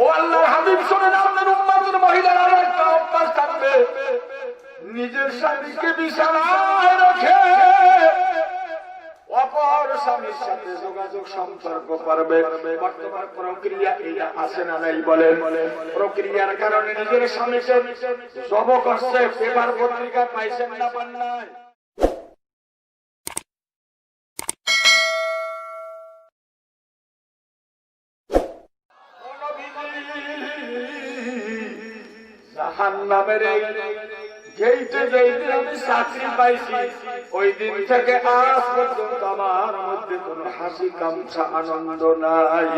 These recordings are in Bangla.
ও আল্লাহর হাবিব শুনেন, আপনার উম্মতের মহিলারা একটা অভ্যাস থাকবে, নিজের স্বামীকে বিছানায় রেখে অপর স্বামীর সাথে যোগাযোগ সম্পর্ক করবে। বর্তমান প্রক্রিয়া এটা আছে না নাই বলেন? প্রক্রিয়ার কারণে নিজের স্বামীকে জব করছে। পেপার পত্রিকা পাইছেন না পান নাই? জাহান্নামের যেইতে যেইদিন আমি চাকরি পাইছি ওই দিন থেকে আজ পর্যন্ত আমার মধ্যে কোন হাসি কামসা আনন্দ নাই।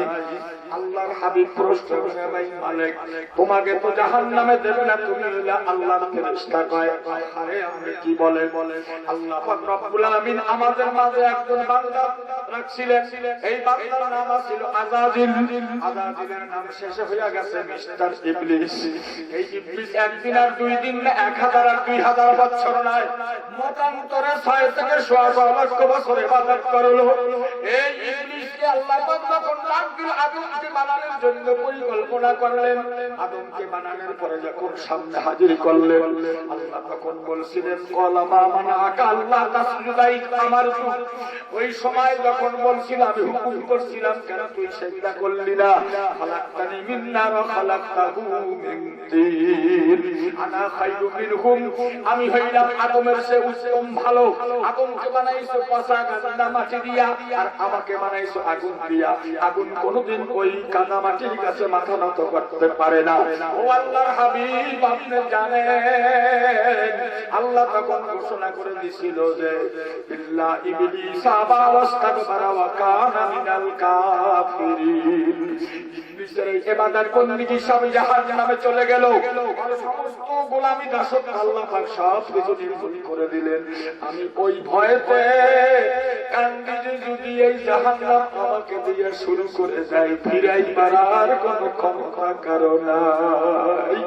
আল্লাহর হাবিব প্রশ্ন করে, ভাই মালিক তোমাকে তো জাহান্নামে দেবে না, তুমি হইলে আল্লাহর ফেরেশতা কয়। আরে আপনি কি বলেন? আল্লাহ পাক রব্বুল আলামিন আমাদের মাঝে একজন বান্দা রাখছিলেন, এই বান্দার নাম ছিল আযাজিল। আযাজিলের নাম শেষ হয়ে গেছে মিস্টার ইবলিস। এই ইবলিস একদিন আর দুই দিন না 1000 আর 2000 বছর নয়, মতান্তরে 6 থেকে 6 লক্ষ বছর ইবাদত করলো। এই ইবলিসকে আল্লাহ পাক যখন ডাক দিল আদমকে বানানোর জন্য পরিকল্পনা করলেন, আদমকে বানানোর পরে যখন সামনে হাজির করলেন, আল্লাহ তখন বলছিলেন ক্বালা মা মানাকা আল্লাহ তাসজুদা আমার যুগ। ওই সময় যখন বলছিল আমি হুকুম করছিলাম কেন তুই সেজদা করলি না? খালাকতানি মিন নার ওয়া খালাকতাহু মিন তিন, আনা খায়রুম মিনহুম, আমি হইলাম আদমের চেয়ে উত্তম ভালো। আদমকে বানাইছো পচা কাদা মাটি দিয়া, আর আমাকে বানাইছো আগুন দিয়া। আগুন কোনদিন ওই কাদা মাটির কাছে মাথা নত করতে পারে না। ও আল্লাহর হাবিব আপনি জানেন, আল্লাহ তখন ঘোষণা করে দিছিল যে ইল্লা ইবলিস আবা ওয়াস্তাকবারা ওয়া কানা মিনাল কাফিরিন। ইবলিসের ইবাদত বندگی সব জাহান্নামে চলে গেল। সমস্ত গোলামি দাসত্ব আল্লাহ পাক সব কিছু নির্মূল করে দিলেন। আমি ওই ভয়েতে কান্দি যে যদি এই জাহান্নাম আমাকে দিয়ে শুরু করে যায়, ফিরাই মারার কোন ক্ষমতা কারো নাই।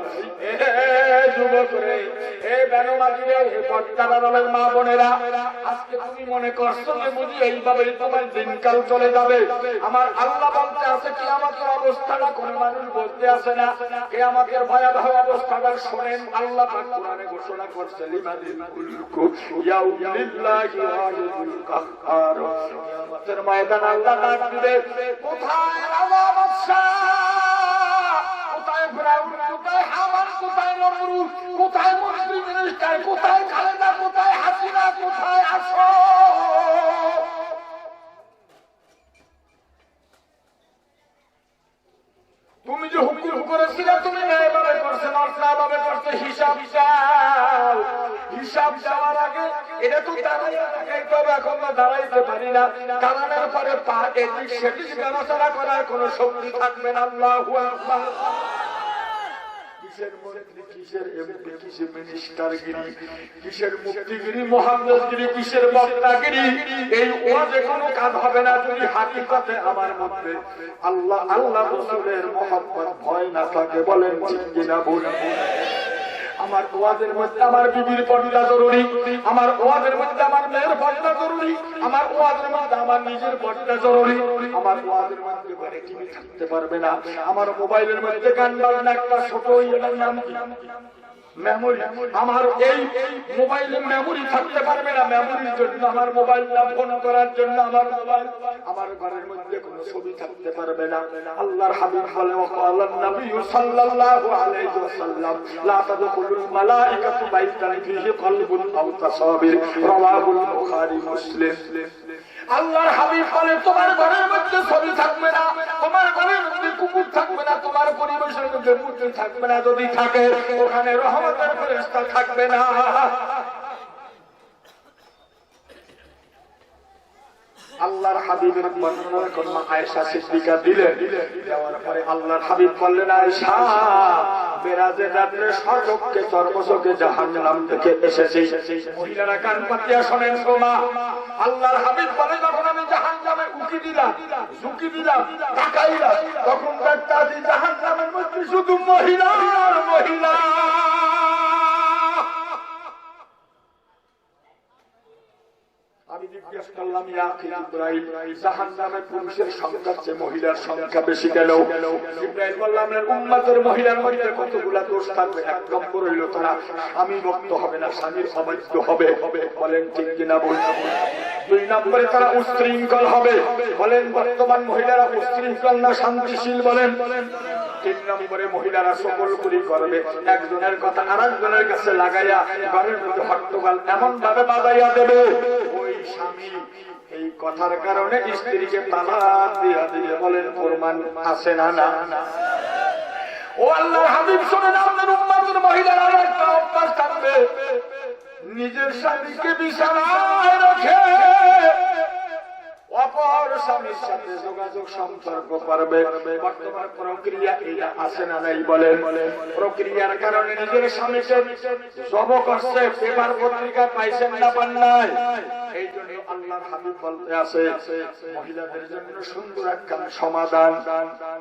যুবক রে, বেনমাজিরে, পর্দার মা বোনেরা, আজকে তুমি মনে করছো যে বুঝি এইভাবেই তোমার দিনকাল চলে যাবে। আমার আল্লাহ বলতে আছে কিয়ামতের অবস্থাটা কোন মানুষ বলতে আসে না। কিয়ামতের ভয়াবহ অবস্থাটা শোনেন, আল্লাহ পাক কোরআনে ঘোষণা করছে লিমানিল মুলকু ইয়াউমিল্লাহি ওয়ালিল কাহ্হার। কিয়ামতের ময়দান আল্লাহ ডাক দিবে, কোথায় রাজা বাদশা, কোথায় ফিরাউন, কোথায় হামান, কোথায় নমরুদ, কোথায় মন্ত্রী মিনিস্টার, কোথায় খালেদা, কোথায় হাসিনা, কোথায় আসো? তুমি যে হুকুম করেছিলে তুমি ন্যায়ভাবে করছো না অন্যায়ভাবে করছো, হিসাব চাও। হিসাব চাওয়ার আগে এটা তো দাঁড়াইয়া দেখাইতে হবে, এখন তো দাঁড়াইতে পারি না। কারণের পরে পা এদিক সেদিক নড়াচড়া করার কোন শক্তি থাকবে না। আল্লাহু আকবার। কিসের মন্ত্রী, কিসের এমপি, কিসের মিনিস্টারগিরি, কিসের মুফতিগিরি, মুহাদ্দিসগিরি, কিসের বক্তাগিরি, এই ওয়াজে কোনো কাজ হবে না যদি হাকিকতে আমার মধ্যে আল্লাহ আল্লাহ রাসূলের মহব্বত ভয় না থাকে। বলেন ঠিক কিনা বলুন? আমার ওয়াজের মধ্যে আমার বিবির পর্দা জরুরি, আমার ওয়াজের মধ্যে আমার মেয়ের পর্দা জরুরি, আমার ওয়াজের মধ্যে আমার নিজের পর্দা জরুরি। আমার ওয়াজের মধ্যে ঘরে টিভি থাকতে পারবে না, আমার মোবাইলের মধ্যে গান বাজনা একটা ছোট এটার নাম কি মেমোরি, আমার এই মোবাইলে মেমোরি থাকতে পারবে না। মেমোরির জন্য আমার মোবাইলটা ফোন করার জন্য আমার মোবাইল, আমার ঘরের মধ্যে কোনো ছবি থাকতে পারবে না। আল্লাহর হাবিব বলে ওয়াকালান নবী সাল্লাল্লাহু আলাইহি ওয়াসাল্লাম লা তাদখুলুল মালাইকাতু বাইতান ফিহি কলবুন আও তাসাবির, রাওয়াহুল বুখারী মুসলিম। আল্লাহর হাবিব বলে তোমার ঘরের মধ্যে ছবি থাকবে না, তোমার ঘরের মধ্যে কুকুর থাকবে না, তোমার পরিবেশের মধ্যে মূর্তি থাকবে না। যদি থাকে ওখানে রহমতের ফেরেশতা থাকবে না। আল্লাহর হাবিবের বর্ণনা যখন আয়েশা সিদ্দিকা দিলেন, দেওয়ার পরে আল্লাহর হাবিব বললেন আয়েশা মেরাজের রাতে সচক্ষে চর্মচক্ষে জাহান্নাম থেকে এসেছি। মহিলারা কান পাতিয়া শোনেন গো মা, আল্লাহর হাবিব বলে যখন আমি জাহান্নামে উকি দিলাম, ঝুঁকি দিলাম, তাকাইলাম, তখন দেখতাছি জাহান্নামের মধ্যে শুধু মহিলা আর মহিলা। আমি জিজ্ঞেস জিজ্ঞেস করলাম ইয়া আখি জিবরাইল জাহান্নামে পুরুষের সংখ্যার চেয়ে মহিলার সংখ্যা বেশি কেন? জিবরাইল বলল আপনার উম্মতের মহিলার মধ্যে কতগুলা দোষ থাকবে। এক নম্বর হইল তারা স্বামী ভক্ত হবে না, স্বামীর অবাধ্য হবে। বলেন ঠিক কিনা বলুন। দুই নম্বরে তারা উশৃঙ্খল হবে। বলেন বর্তমান মহিলারা উশৃঙ্খল না শান্তিশীল? বলেন। তিন নম্বরে মহিলারা সকল করি করবে, একজনের কথা আরেকজনের কাছে লাগাইয়া ঘরের মধ্যে হট্টগোল এমন ভাবে বাজাইয়া দেবে ওই স্বামী এই কথার কারণে স্ত্রীকে তালাক দিয়া দিবে। বলেন প্রমাণ আছে না? না। ও আল্লাহর হাবিব শুনেন, আপনার উম্মতের মহিলারা একটা অভ্যাস থাকবে, নিজের স্বামীকে বিছানায় রেখে অপর স্বামীর সাথে যোগাযোগ সম্পর্ক করবে। বর্তমান প্রক্রিয়া এটা আছে না নাই? বলেন। প্রক্রিয়ার কারণে নিজের স্বামীকে জব করছে। পেপার পত্রিকা পাইছেন না? পান নাই? এই জন্য আল্লাহর হাবিব বলতে আছে মহিলাদের জন্য সুন্দর একটা সমাধান।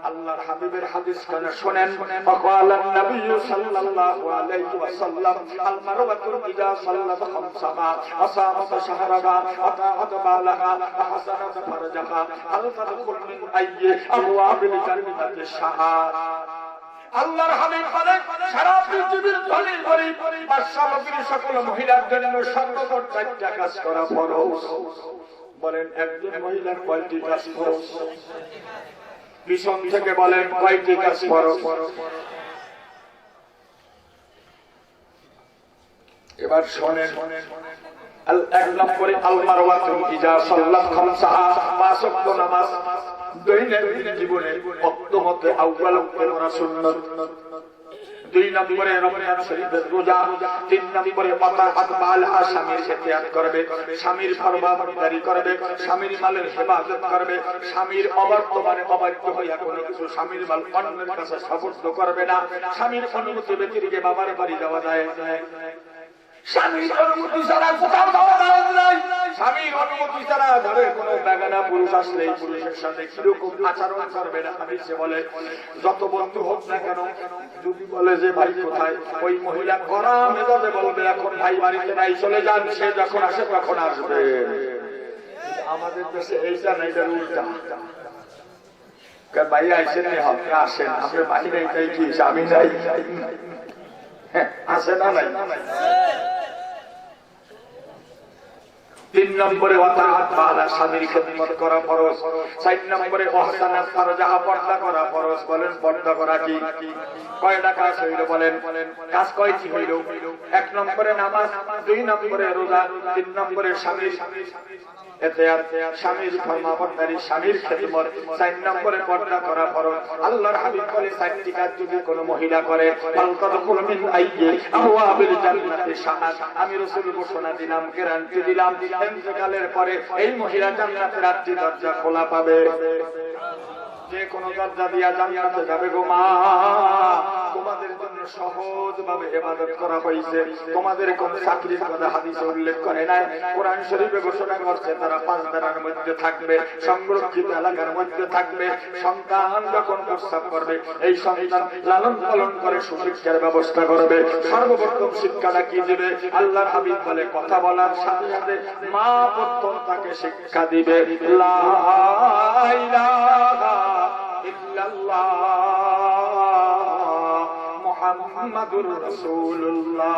আল্লাহর হাবিবের হাদিস কেন শোনেন। ফাকালান নবী সাল্লাল্লাহু আলাইহি ওয়াসাল্লাম আল মারওয়াতু ইযা সাল্লাত খামসাহা আসামাত শাহরাহা আতাআত বালাহা আহসানাত ফারজাহা আল তাদখুল মিন আইয়ি আবওয়াবিল জান্নাতি শাহা। আল্লাহর হাবিব বলেন সারা পৃথিবীর ধনী গরীব বাদশাহগিরি সকল মহিলার জন্য সর্বপ্রথম চারটা কাজ করা ফরজ। বলেন একজন মহিলার কয়টি কাজ ফরজ? পিছন থেকে বলেন কয়টি কাজ ফরজ? এবার শোনেন। এক নম্বরে আল মারওয়াতু ইযা সাল্লাত খামসাহা, পাঁচ ওয়াক্ত নামাজ দৈনন্দিন জীবনে ওয়াক্ত মতে আউয়াল ওয়াক্তে পড়া সুন্নাত। দুই নম্বরে রমজান শরীফের রোজা। তিন নম্বরে মাতাআত বালহা, স্বামীর ইতিআত করবে, স্বামীর ফরমাবরদারি করবে, স্বামীর মালের হেফাজত করবে, স্বামীর অবর্তমানে অবাধ্য হইয়া কোনো কিছু স্বামীর মাল অন্যের কাছে সুপুর্দ করবে না। স্বামীর অনুমতি ব্যতিরেকে বাবার বাড়ি যাওয়া যায় না। স্বামীর অনুমতি ছাড়া কোথাও যাওয়া যায় না। স্বামীর অনুমতি ছাড়া ঘরে কোনো বেগানা পুরুষ আসলে এই পুরুষের সাথে কিরকম আচরণ করবে না। হাদিসে বলে যত বন্ধু হোক না কেন, যদি বলে যে ভাই কোথায়, ওই মহিলা কড়া মেজাজে বলবে এখন ভাই বাড়িতে নাই, চলে যান, সে যখন আসে তখন আসবে। আমাদের দেশে এইটা নাই, এটার উল্টা। ভাই আইসেন আপনি আসেন, আপনার ভাই নেই তাই কি স্বামী নাই? আসে না নাই? তিন নম্বরে ওয়াতাআত বালা, স্বামীর খেদমত করা ফরজ। চার নম্বরে ওয়াহসানাত ফারজাহা, পর্দা করা ফরজ। বলেন পর্দা করা কি? কয়টা কাজ হইল? বলেন কাজ কয়টি হইল? এক নম্বরে নামাজ, দুই নম্বরে রোজা, তিন নম্বরে স্বামীর ইতিআত, স্বামীর ফরমাবরদারি, স্বামীর খেদমত, চার নম্বরে পর্দা করা ফরজ। আল্লাহর হাবিব বলে চারটি কাজ যদি কোনো মহিলা করে ফালতাদখুল মিন আইয়ি আবওয়াবিল জান্নাতি শাহা, আমি রাসূল ঘোষণা দিলাম, গ্যারান্টি দিলাম, ইন্তেকালের পরে এই মহিলা জান্নাতের আটটি দরজা খোলা পাবে। যে কোনো দরজা দিয়া জান্নাতে যাবে গো মা। তোমাদের জন্য সহজ ভাবে ইবাদত করা হয়েছে। তোমাদের কোন চাকরির কথা হাদিসে উল্লেখ করে নাই, কোরআন শরীফে ঘোষণা করছে তারা পাঁচ ধারার মধ্যে থাকবে, সংরক্ষিত এলাকার মধ্যে থাকবে। সন্তান যখন প্রস্তাব করবে এই সন্তান লালন পালন করে সুশিক্ষার ব্যবস্থা করবে। সর্বপ্রথম শিক্ষাটা কি দিবে? আল্লাহর হাবিব বলে কথা বলার সাথে সাথে মা প্রথম তাকে শিক্ষা দিবে লা ইলাহা ইল্লাল্লাহ মুহাম্মাদুর রাসূলুল্লাহ।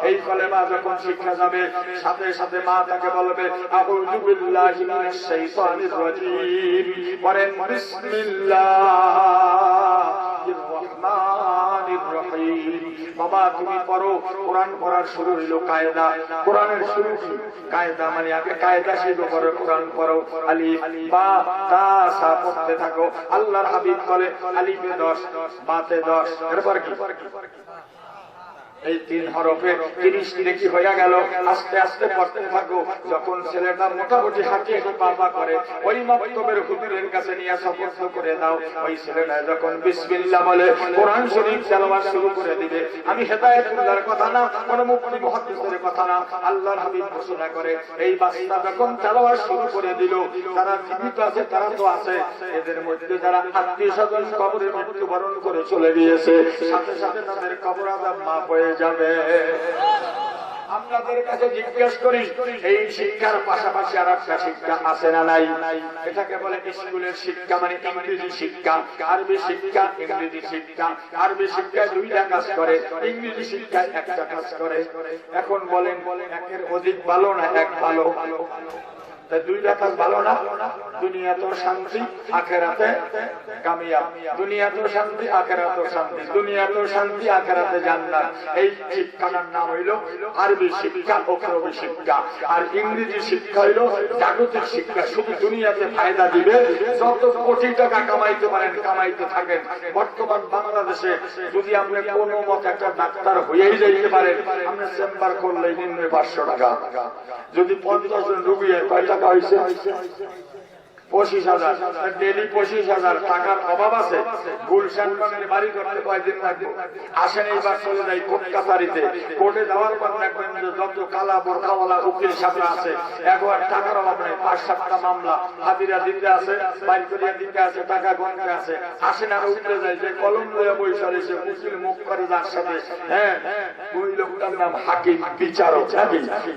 এই কলেমা যখন শিক্ষা যাবে সাথে সাথে মা তাকে বলবে আউযু বিল্লাহি মিনাশ শাইতানির রাজীম, পড়েন বিসমিল্লাহির রহমানির রহিম। বাবা তুমি পড়ো। কোরআন পড়ার শুরু হইলো কায়দা। কোরআনের শুরু কি? কায়দা মানে আগে কায়দা শিখো, পরে কোরআন পড়ো। আলিফ বা তা সা পড়তে থাকো। আল্লাহর হাবিব বলে আলিফে 10, বাতে 10, এরপর কি? এই তিন হরফে 30 কি হয়ে গেল। আস্তে আস্তে পড়তে থাকো। যখন ছেলেটা মোটামুটি হাঁটিয়ে পাপা করে ওই মক্তবের হুজুরের কাছে নিয়ে সুপুর্দ করে দাও। ওই ছেলেটা যখন বিসমিল্লাহ বলে কোরআন শরীফ তেলাওয়াত শুরু করে দিবে। আমি হেদায়েতুল্লাহর কথা না, কোন মুফতি মুহাদ্দিসের কথা না, আল্লাহর হাবিব ঘোষণা করে এই বাচ্চা যখন তেলাওয়াত শুরু করে দিল, যারা জীবিত আছে তারা তো আছে, এদের মধ্যে যারা আত্মীয়স্বজন কবরে মৃত্যুবরণ করে চলে গিয়েছে সাথে সাথে তাদের কবর আযাব মাফ হয়ে যাবে। আপনাদের কাছে জিজ্ঞেস করি, এই শিক্ষার পাশাপাশি আর একটা শিক্ষা আছে না নাই? এটাকে বলে স্কুলের শিক্ষা, মানে ইংরেজি শিক্ষা, আরবি শিক্ষা, ইংরেজি শিক্ষা। আরবি শিক্ষায় দুইটা কাজ করে, ইংরেজি শিক্ষায় একটা কাজ করে। এখন বলেন একের অধিক ভালো না এক ভালো? দুইটা কাজ ভালো না? দুনিয়া তো শান্তি, আখেরাতে কামিয়াব। দুনিয়া তো শান্তি, আখেরাতে শান্তি। দুনিয়া তো শান্তি, আখেরাতে জান্নাত। এই শিক্ষাটার নাম হইল আরবি শিক্ষা, অরবি শিক্ষা। আর ইংরেজি শিক্ষা হইল জাগতিক শিক্ষা, শুধু দুনিয়াতে ফায়দা দিবে। যত কোটি টাকা কামাইতে পারেন কামাইতে থাকেন। বর্তমান বাংলাদেশে যদি আপনি কোনো মতে একটা ডাক্তার হয়েই যাইতে পারেন, আপনি চেম্বার করলেই নিম্ন 500 টাকা। যদি 50 জন রুগী হয়, কয় টাকা হয়েছে? 25,000। ডেলি 25,000 টাকার অভাব আছে। গুলশান বাড়ি করতে কয়দিন লাগবে? আসেন এইবার চলে যাই কোর্ট কাছারিতে। কোর্টে যাওয়ার পর দেখবেন যে যত কালা বোরখাওয়ালা উকিল সাথে আছে, একবার টাকার অভাব নেই। 5-7টা মামলা হাজিরা দিতে আছে, বাইর করিয়া দিতে আছে, টাকা গণতে আছে। আসেন আর উঠে যায় যে কলম লইয়া বৈশা রয়েছে, উকিল মুখ করে যার সাথে, হ্যাঁ ওই লোকটার নাম হাকিম, বিচারক।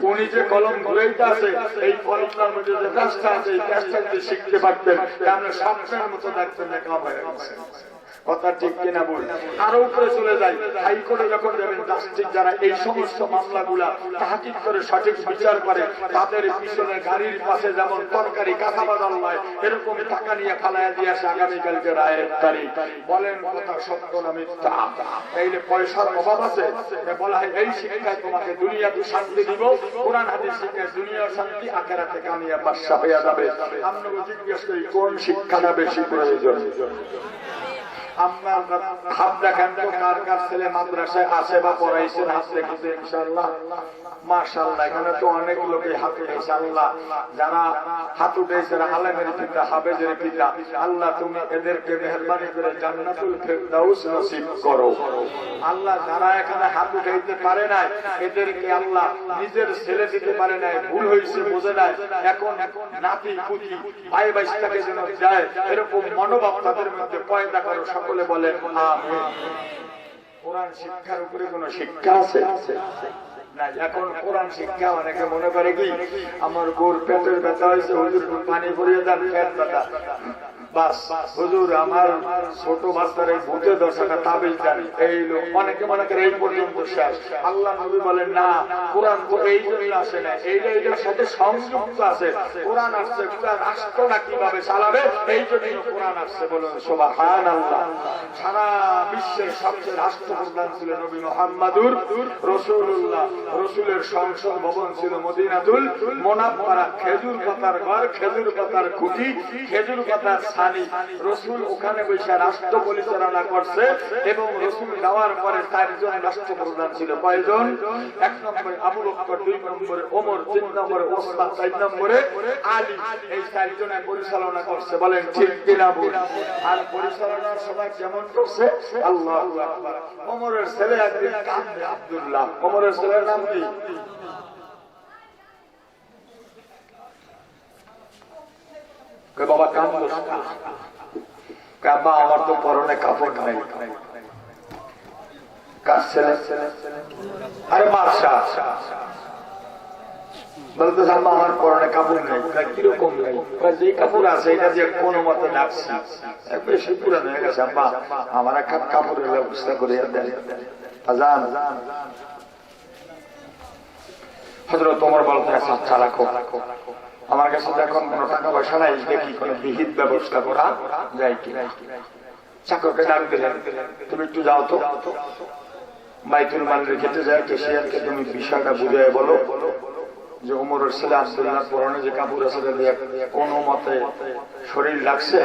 উনি যে কলম ঘুরাইতে আছে, এই কলমটার মধ্যে যে কাজটা আছে, এই কাজটা শিখতে পারতেন, আমরা স্বপ্নের মতো দেখতেন না কাম হয়ে গেছে। কথা ঠিক কিনা বল? আরো উপরে চলে যায়, হাইকোর্টে যখন যাবেন, জাস্টিস যারা এই সমস্ত মামলাগুলা তাহাকিক করে সঠিক বিচার করে, তাদের পিছনে গাড়ির পাশে যেমন তরকারি কাঁচা বাজার নয়, এরকম টাকা নিয়ে ফালাইয়া দিয়ে আসে আগামীকালকে রায়ের তারিখ। বলেন কথা সত্য না মিথ্যা? এইলে পয়সার অভাব আছে, বলা হয় এই শিক্ষায় তোমাকে দুনিয়াতে শান্তি দিব। কোরআন হাদিস শিক্ষায় দুনিয়ার শান্তি, আখিরাতে কামিয়াব বাদশা হইয়া যাবে। আমরা জিজ্ঞেস করি কোন শিক্ষাটা বেশি প্রয়োজন? আপনার হাত দেখান তো, কার কার ছেলে মাদ্রাসায় আছে বা পড়াইছেন? হাত দেখেছে ইনশাআল্লাহ, মাশাআল্লাহ। এখানে তো অনেক লোকে হাত উঠেছে। আল্লাহ যারা হাত উঠেছে, আলেমের পিতা, হাফেজের পিতা, আল্লাহ তুমি এদেরকে মেহেরবানি করে জান্নাতুল ফেরদাউস নসিব করো। আল্লাহ যারা এখানে হাত উঠাইতে পারে নাই, এদেরকে আল্লাহ নিজের ছেলে দিতে পারে নাই, ভুল হয়েছে বোঝে নাই, এখন নাতি পুতি ভাই বাইশটাকে যেন যায়, এরকম মনোভাব তাদের মধ্যে পয়দা করো। সকলে বলেন আমিন। কোরআন শিক্ষার উপরে কোন শিক্ষা আছে? এখন কোরআন শিক্ষা অনেকে মনে করে কি, আমার গোর পেটের ব্যথা হয়েছে, হুজুর পানি ভরিয়ে দেন, পেট ব্যথা। বাস হুজুর আমার ছোট বাচ্চার ভূতে 10 টাকা তাবিজ দেন, এই লোক অনেকে মনে করে এই পর্যন্ত শেষ। আল্লাহ নবী বলেন না, কোরআন তো এই জন্য আসে না, এইটার সাথে সংযুক্ত আছে। কোরআন আসছে পুরা রাষ্ট্রটা কিভাবে চালাবে, এই জন্য কোরআন আসছে। বলুন সুবহানাল্লাহ। সারা বিশ্বের সবচেয়ে রাষ্ট্রপ্রধান ছিল নবী মুহাম্মদুর রাসূলুল্লাহ। রসুলের সংসদ ভবন ছিল মদিনাতুল মুনাওয়ারা। খেজুর পাতার ঘর, খেজুর পাতার খুঁটি, খেজুর পাতার ছানি। রসুল ওখানে বসে রাষ্ট্র পরিচালনা করছে। এবং রসুল যাওয়ার পরে 4 জন রাষ্ট্রপ্রধান ছিল। কয়জন? 1 নম্বরে আবু বকর, 2 নম্বরে ওমর, 3 নম্বরে ওসমান, 4 নম্বরে আলী। এই 4 জনে পরিচালনা করছে। বলেন ঠিক কিনা বল? আর পরিচালনার সময় কেমন করছে? আল্লাহু আকবার। ওমরের ছেলে একদিন কাঁদে, আব্দুল্লাহ। ওমরের ছেলের নাম কি? বাবা কান্দোস, কাবা আমার তো পরনে কাপড় নাই। কার ছেলে? আরে বাদশা বলতে আম্মা আমার পরনে কাপড় নেই। কিরকম নেই? যে কাপড় আছে এটা দিয়ে কোনো মতে ডাকছি, বেশি পুরান হয়ে গেছে, আম্মা আমার একটা কাপড়ের ব্যবস্থা করে দেন। আজান হযরত ওমর বলতে, আচ্ছা রাখো, আমার কাছে তো এখন কোনো টাকা পয়সা নাই, দেখি কোনো বিহিত ব্যবস্থা করা যায় কি। চাকরকে ডাক দিলেন, তুমি একটু যাও তো বাইতুল মাল রেখেতে যায়, কেশিয়ারকে তুমি বিষয়টা বুঝিয়ে বলো যে ওমরের ছেলে আব্দুল্লাহ পরনে যে কাপড় আছে কোন মতে শরীর লাগছে,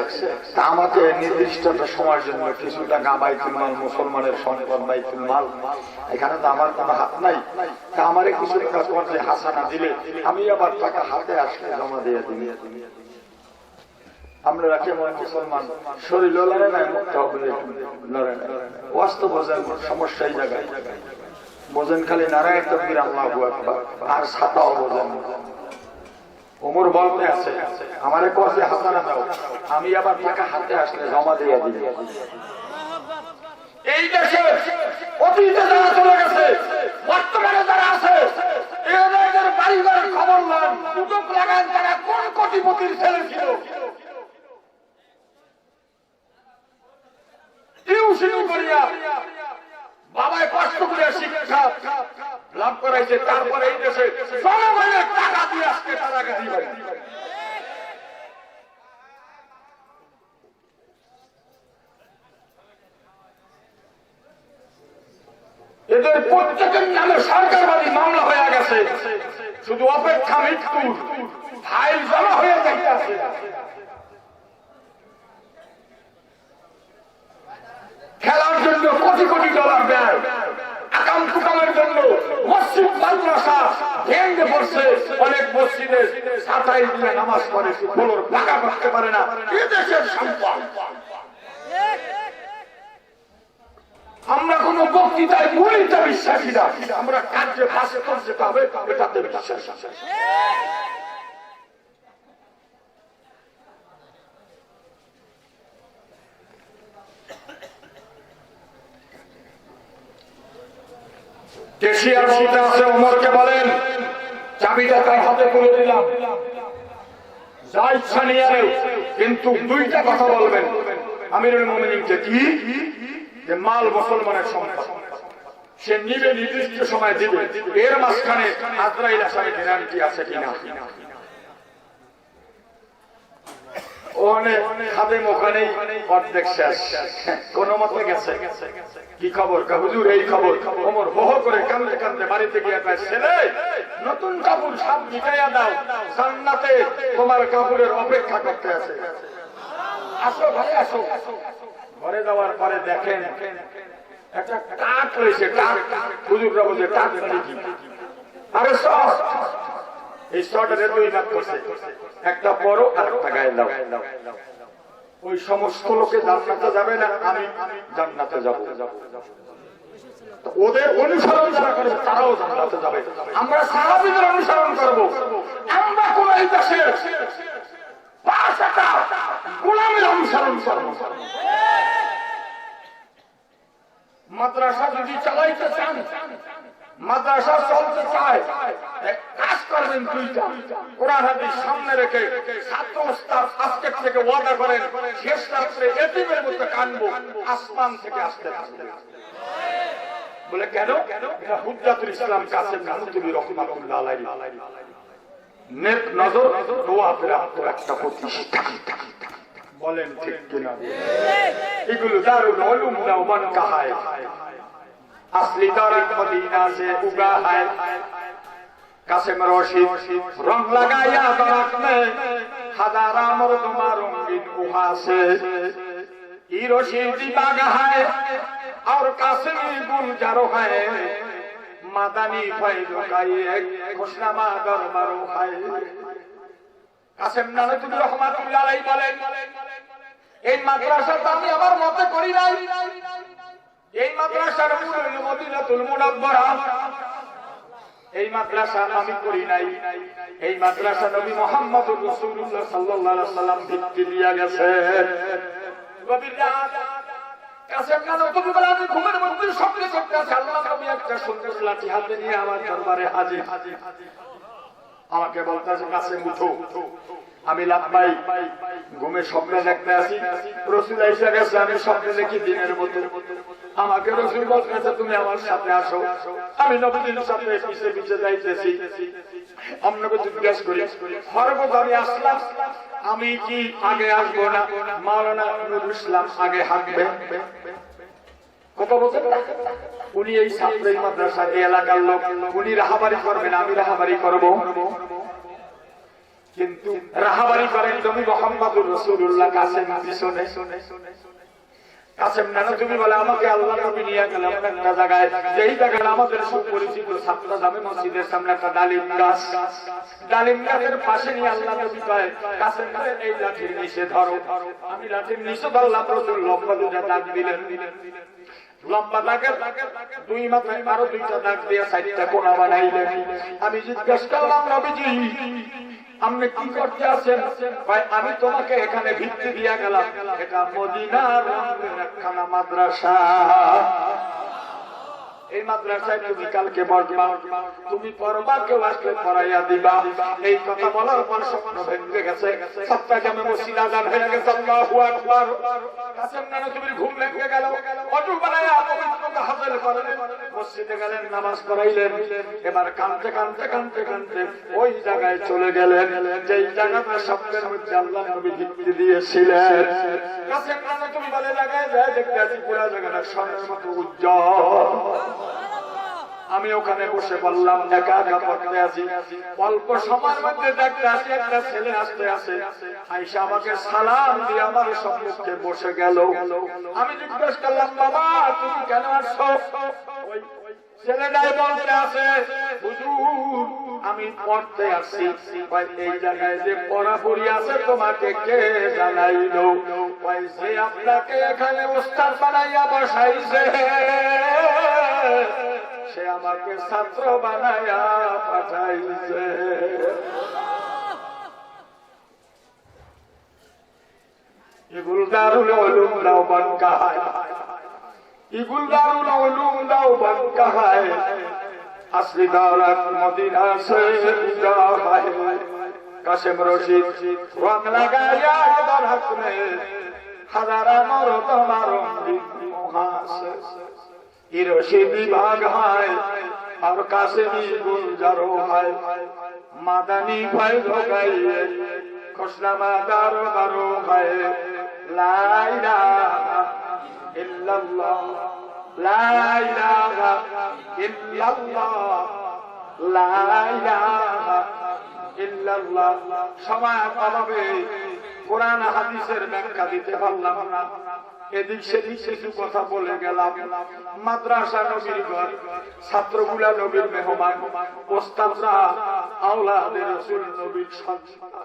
তা আমাকে নির্দিষ্ট একটা সময়ের জন্য কিছু টাকা বাইতুল মাল, মুসলমানের সম্পদ বাইতুল মাল, এখানে তো আমার কোনো হাত নাই, তা আমারে কিছু টাকা তোমার হাসানা দিলে আমি আবার টাকা হাতে আসলে জমা দিয়ে দিই। আমরা রাখি মুসলমান শরীর লড়ে নাই, মুক্ত লড়ে নাই। বাস্তব বোঝেন সমস্যা এই জায়গায়, বোঝেন খালি নারায়ণ তাকবীর আল্লাহু আকবার, আর ছাতাও বোঝেন। ওমর বলতে আছে আমারে কষ্ট হাসানা দাও, আমি আবার টাকা হাতে আসলে জমা দিয়ে দিই। এই দেশে অতীতে যারা চলে গেছে, বর্তমানে যারা আছে, সুযোগ লাগান তারা কোন কোটিপতির ছেলে ছিল টিউশন করিয়া বাবায় কষ্ট করে শিক্ষা লাভ করাইছে তারপরে এই দেশে জনগণের টাকা দিয়ে আজকে তারা গাড়ি বাড়ি এদের প্রত্যেকের নামে সরকারবাদী মামলা হয়ে গেছে শুধু অপেক্ষা মৃত্যুর ফাইল জমা হয়ে যাইতেছে খেলার জন্য কোটি কোটি ডলার ব্যয় আকাম কুকামের জন্য মসজিদ মাদ্রাসা ভেঙে পড়ছে অনেক মসজিদে ছাতাই দিয়ে নামাজ পড়ে বলোর পাকা করতে পারে না এ দেশের সম্পদ আমরা কোন বক্তৃতায় বলিতে বিশ্বাসী না আমরা কার্যে ভাষে করতে পাবে এটাতে বিশ্বাস কেশিয়ার বলতে আছে ওমরকে বলেন চাবিটা তার হাতে তুলে দিলাম যা ইচ্ছা নিয়ে নেও কিন্তু দুইটা কথা বলবেন আমিরুল মুমিনিনকে কি যে মাল মুসলমানের সম্পদ সে নিবে নির্দিষ্ট সময় দিবে এর মাঝখানে আজরাইল আসার গ্যারান্টি আছে কিনা ওখানেই অর্ধেক শেষ কোন মতে গেছে কি খবর হুজুর এই খবর ওমর হো হো করে কান্দে কান্দে বাড়িতে গিয়ে কয় ছেলে নতুন কাপড় সব মিটাইয়া দাও জান্নাতে তোমার কাপড়ের অপেক্ষা করতে আছে আসো ভাই আসো ঘরে যাওয়ার পরে দেখেন একটা টাক রয়েছে টাক হুজুররা বলছে টাক কি আরে সব এই শর্টের দুই ভাগ করছে একটা পরো আর একটা গায়ে দাও ওই সমস্ত লোকে জান্নাতে যাবে না আমি জান্নাতে যাব ওদের অনুসরণ যারা করবে তারাও জান্নাতে যাবে আমরা সাহাবীদের অনুসরণ করব আমরা কোন এই দেশের পাঁচটা গোলামের অনুসরণ করব মাদ্রাসা যদি চালাইতে চান মাদ্রাসা চলতে চায় কাজ করবেন দুইটা কোরআন হাদিস সামনে রেখে ছাত্র ওস্তাদ আজকে থেকে ওয়াদা করেন শেষ রাত্রে এতিমের মতো কানবো আসমান থেকে আসতে থাকবে বলে কেন এটা হুজ্জাতুল ইসলাম কাসেম নানুতুবি রাহমাতুল্লাহ আলাইহি নেক নজর দোয়া ফেরাত একটা প্রতিষ্ঠা বলেন ঠিক কিনা এগুলো দারুল উলুম দাওমান কাহায় असली दौलत मदीना से उगा है कासिम रोशीद रंग लगाया दरख्त में हजारा मर्दुमारों बिन उहा से ई रोशीदी बाग है और कासिमी गुलजारो है मादानी फैदो का एक खुशनामा दरबारो है कासिम नानुতুবি রাহমাতুল্লাহ আলাইহি বলেন এই মাদ্রাসাটা আমি আমার মতে করি নাই এই মাদ্রাসার মূল হলো মদিনাতুল মুনাওয়ারা এই মাদ্রাসা আমি করি নাই এই মাদ্রাসা নবী মুহাম্মদুর রাসূলুল্লাহ সাল্লাল্লাহু আলাইহি ওয়াসাল্লাম ভিত্তি দিয়া গেছে গভীর রাত কাসেম নানুতুবি বলে আমি ঘুমের মধ্যে স্বপ্ন দেখতেছি আল্লাহ নবী একটা সুন্দর লাঠি হাতে নিয়ে আমার দরবারে হাজির আমাকে বলতেছে কাসেম উঠো আমি লাফাই ঘুমে স্বপ্ন দেখতে আসি রাসূল আয়েশা গেছে আমি স্বপ্ন দেখি দিনের মতো আমাকে রাসূল বলতেছে তুমি আমার সাথে আসো আমি নবীর সাথে পিছে পিছে যাইতেছি আপনাকে জিজ্ঞাসা করি ফরবত আমি আসলাম আমি কি আগে আসবো না মাওলানা নুরুল ইসলাম আগে হাঁটবে কথা বলছেন উনি এই ছাত্রী মাদ্রাসার এলাকার লোক উনি রাহাবারি করবেন আমি রাহাবারি করব কিন্তু রাহাবারি করেন নবী মুহাম্মদুর রাসূলুল্লাহ কাসেম পিছনে কাসেম নানুতুবি বলে আমাকে আল্লাহ নবী নিয়ে গেলেন একটা জায়গায় যেই জায়গাটা আমাদের সুপরিচিত ছাত্রা জামে মসজিদের সামনে একটা ডালিম গাছের পাশে নিয়ে আল্লাহ নবী কয় কাসেম এই লাঠির নিচে ধরো আমি লাঠির নিচে ধরলাম রাসূল লম্বা দুটা দাগ দিলেন লম্বা দাগের দুই মাথায় আরো দুইটা দাগ দিয়ে চারটা কোণা বানাইলেন আমি জিজ্ঞাসা করলাম নবীজি আপনি কি করতে আছেন ভাই আমি তোমাকে এখানে ভিত্তি দিয়া গেলাম এটা মদিনার একখানা মাদ্রাসা এই মাদ্রাসায় তুমি কালকে বসবা, তুমি পড়বা, কেউ আসলে পড়াইয়া দিবা। এই কথা বলার পর স্বপ্ন ভেঙে গেছে, চট্টগ্রামে মসজিদ আযান হয়ে গেছে। আল্লাহু আকবার। কাসেম নানা তুমি ঘুম ভেঙে গেল, অজু বানায়া পবিত্রতা হাসিল করলেন, মসজিদে গেলেন, নামাজ পড়াইলেন। এবার কাঁদতে কাঁদতে কাঁদতে কাঁদতে ওই জায়গায় চলে গেলেন যেই জায়গাটা স্বপ্নের মধ্যে আল্লাহ নবী দীপ্তি দিয়েছিলেন। কাসেম নানা তুমি বলে জায়গায় যায় দেখতে আছি পুরো জায়গাটা স্বর্ণের মতো উজ্জ্বল। আমি ওখানে বসে বললাম, একা একা পড়তে আছি। অল্প সময়ের মধ্যে দেখতে আসি একটা ছেলে আসতে আসে, আয়েশা আমাকে সালাম দিয়ে আমার সম্মুখে বসে গেল। আমি জিজ্ঞেস করলাম, বাবা তুমি কেন আসছো? ওই ছেলেটাই বলতে আসে, হুজুর আমি পড়তে আসছি। এই জায়গায় যে পড়াপড়ি আছে তোমাকে কে জানাইলো? যে আপনাকে এখানে উস্তাদ বানাইয়া বসাইছে সে আমাকে ছাত্র বানাইয়া পাঠাইছে। এগুলো দারুল উলুম দেওবন্দ কাহায়, এগুলো দারুল উলুম দেওবন্দ কাহায়, আসলি দৌলত মদিনা से उजा है। কাসেম রশিদ রং লাগায়া দরহক में हजारा मरो तुम्हारो मुहासे। ये रशीद विभाग है और कासिमी गुलजारो है, मादनी फैल हो गई खुशनामा दारो दारो है। ला इलाहा इल्लल्लाह, ला इलाहा इल्लल्लाह, ला इलाहा ইল্লাল্লাহ। সময়ের অভাবে কোরআন হাদিসের ব্যাখ্যা দিতে পারলাম না, এদিক সেদিক কিছু কথা বলে গেলাম। মাদ্রাসা নবীর ঘর, ছাত্রগুলা নবীর মেহমান, ওস্তাদরা আওলাদে রাসূল নবীর সন্তান।